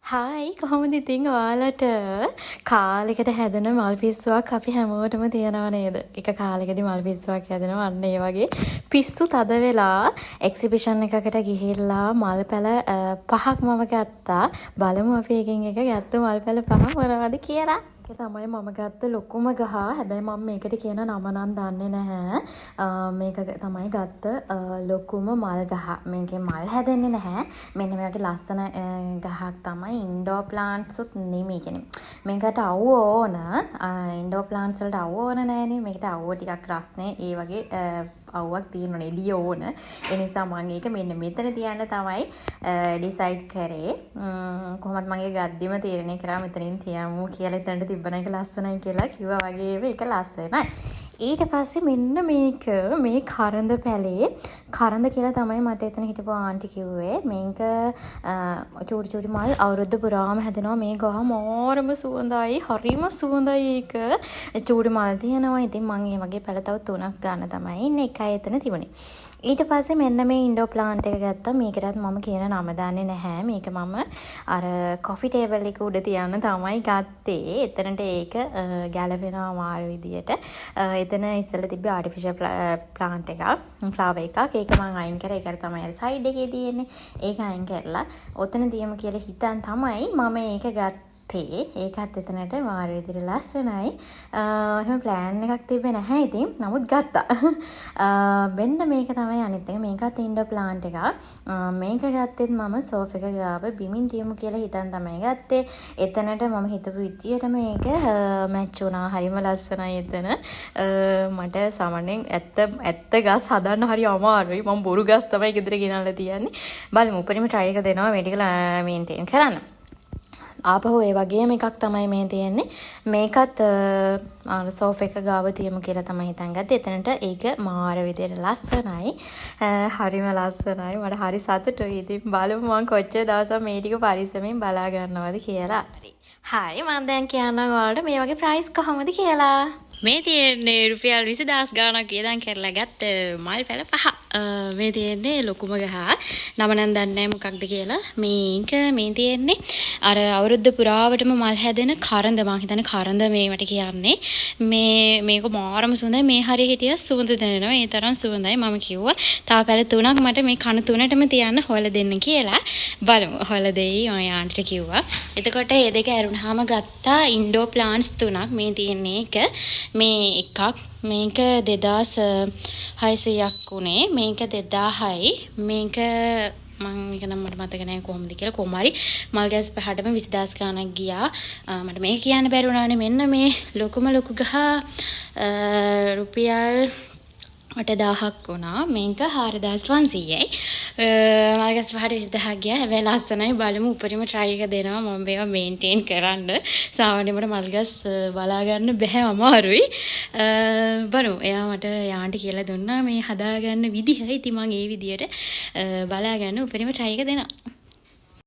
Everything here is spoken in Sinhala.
හායි කොහොමද ඉතින් ඔයාලට කාලෙකට හැදෙන මල් පිස්සුවක් අපි හැමෝටම තියනව නේද? එක කාලෙකදී මල් පිස්සුවක් හැදෙනවා අන්න ඒ වගේ පිස්සු තද වෙලා එක්සිබිෂන් එකකට ගිහිල්ලා මල් පැල පහක් මම ගත්තා. බලමු අපි එකින් එක ගත්ත මල් පැල පහ මොනවද කියලා. ඒක තමයි මම ගත්ත ලොකුම ගහ. හැබැයි මම මේකට කියන නම නම් දන්නේ නැහැ. මේක තමයි ගත්ත ලොකුම මල් ගහ. මේකේ මල් හැදෙන්නේ නැහැ. මෙන්න මේ වගේ ලස්සන ගහක් තමයි. ඉන්ඩෝර් ප්ලාන්ට්ස් උත් නෙමෙයි කියන්නේ. මේකට අවුව ඕන. ඉන්ඩෝර් ප්ලාන්ට්ස් වලට අවුව ඕන නැහැනේ. මේකට අවුව ටිකක් රස්නේ. ඒ වගේ අවුවක් තියෙනවනේ එළිය ඕන. ඒ නිසා මම ඒක මෙන්න මෙතන තියන්න තමයි ඩිසයිඩ් කරේ. කොහොමද මගේ ගද්දිම තීරණය කරා මෙතනින් තියමු කියලා එතනට තිබ්බන එක ලස්සනයි කියලා කිව්වා වගේම ඒක ලස්සනයි. ඊට පස්සේ මෙන්න මේක මේ කරඳ පැලේ කරඳ කියලා තමයි මට එතන හිටපු ආන්ටි කිව්වේ. මේක චූටි චූටි මල් අවුරුද්ද පුරාම හැදෙනවා. මේ ගහ මාරම සුවඳයි. හරිම සුවඳයි ඒක. චූටි මල් තියෙනවා. ඉතින් මම මේ වගේ පැල තව 3ක් ගන්න තමයි ඉන්නේ. එකයි එතන තිබුණේ. ඊට පස්සේ මෙන්න මේ ඉන්ඩෝර් ප්ලාන්ට් එක ගත්තා. මේකටත් මම කියන නම දන්නේ නැහැ. මේක මම අර කොෆි ටේබල් එක උඩ තියන්න තමයි ගත්තේ. එතනට ඒක ගැලපෙනවා අමාරු විදියට. එතන ඉස්සෙල්ලා තිබ්බ ආටිෆිෂල් ප්ලාන්ට් එකක්, ෆ්ලවර් එකක්. ඒක මම අයින් කරා. ඒකට තමයි අර සයිඩ් එකේ තියෙන්නේ. ඒක අයින් කරලා ඔතන තියමු කියලා හිතන් තමයි මම ඒක ගත්තේ. ඒකත් එතනට මාරු විදිහට ලස්සනයි. එහෙම ප්ලෑන් එකක් තිබ්බේ නැහැ ඉතින්. නමුත් ගත්තා. මෙන්න මේක තමයි අනිත් එක. මේකත් ඉන්ඩෝර් ප්ලාන්ට් එකක්. මේක ගත්තෙත් මම සෝෆ් එක ගාව බිමින් තියමු කියලා හිතන් තමයි ගත්තේ. එතනට මම හිතපු විදියට මේක මැච් වුණා. හරිම ලස්සනයි එතන. මට සාමාන්‍යයෙන් ඇත්ත ගස් හදන්න හරි අමාරුයි. මම බොරු ගස් තමයි ගෙදර ගෙනල්ලා තියන්නේ. බලමු උපරිම try එක දෙනවා මේ ටික මේන්ටේන් කරන්න. ආපහු ඒ වගේම එකක් තමයි මේ තියෙන්නේ. මේකත් සෝෆ් එක ගාව තියමු කියලා තමයි හිතන් ගත්තේ. එතනට ඒක මාර විදියට ලස්සනයි. හරිම ලස්සනයි. මට හරි සතුටුයි. ඉතින් බලමු මම කොච්චර දවසක් මේ ටික පරිස්සමෙන් බලා ගන්නවද කියලා. හරි මම දැන් කියන්නම් ඔයාලට මේ වගේ ප්‍රයිස් කොහොමද කියලා. මේ තියෙන්නේ රුපියල් 20000 ගාණක් වියදම් කරලා ගත්ත මල් පැල පහ. මේ තියෙන්නේ ලොකුම ගහ. නම නම් දන්නේ නැහැ මොකක්ද කියලා. මේක මේ තියෙන්නේ අර අවුරුද්ද පුරාවටම මල් හැදෙන කරඳ. මම හිතන්නේ කරඳ මේවට කියන්නේ. මේක මාරම සුවඳයි. මේ හරිය හිටිය සුවඳ දැනෙනවා. ඒ තරම් සුවඳයි. මම කිව්වා තව පැල 3ක් මට මේ කන 3ටම තියන්න හොයලා දෙන්න කියලා. බලමු හොයලා දෙයි මම යාන්ට කිව්වා. එතකොට මේ දෙක ඇරුණාම ගත්තා ඉන්ඩෝර් ප්ලාන්ට්ස් 3ක්. මේ තියෙන්නේ එක මේ එකක් මේක 2600ක් උනේ. මේක 2000යි. මේක මම මේක නම් මට මතක නැහැ කොහොමද කියලා. කොහොම හරි මල් ගස් පහටම 20000 ගාණක් ගියා. මට මේක කියන්න බැරි වුණානේ. මෙන්න මේ ලොකුම ලොකු ගහ රුපියල් 8000ක් වුණා. මේක 4500යි. මල් ගස් පහට 20000ක් ගියා. හැබැයි ලස්සනයි. බලමු උපරිම try එක දෙනවා මම මේවා මේන්ටේන් කරන්න. සාමාන්‍යයෙන් මට මල් ගස් බලා ගන්න බැහැ අමාරුයි. බලමු. එයා මට යාන්ට කියලා දුන්නා මේ හදාගන්න විදිහ. ඉතින් මම ඒ විදියට බලා ගන්න උපරිම try එක දෙනවා.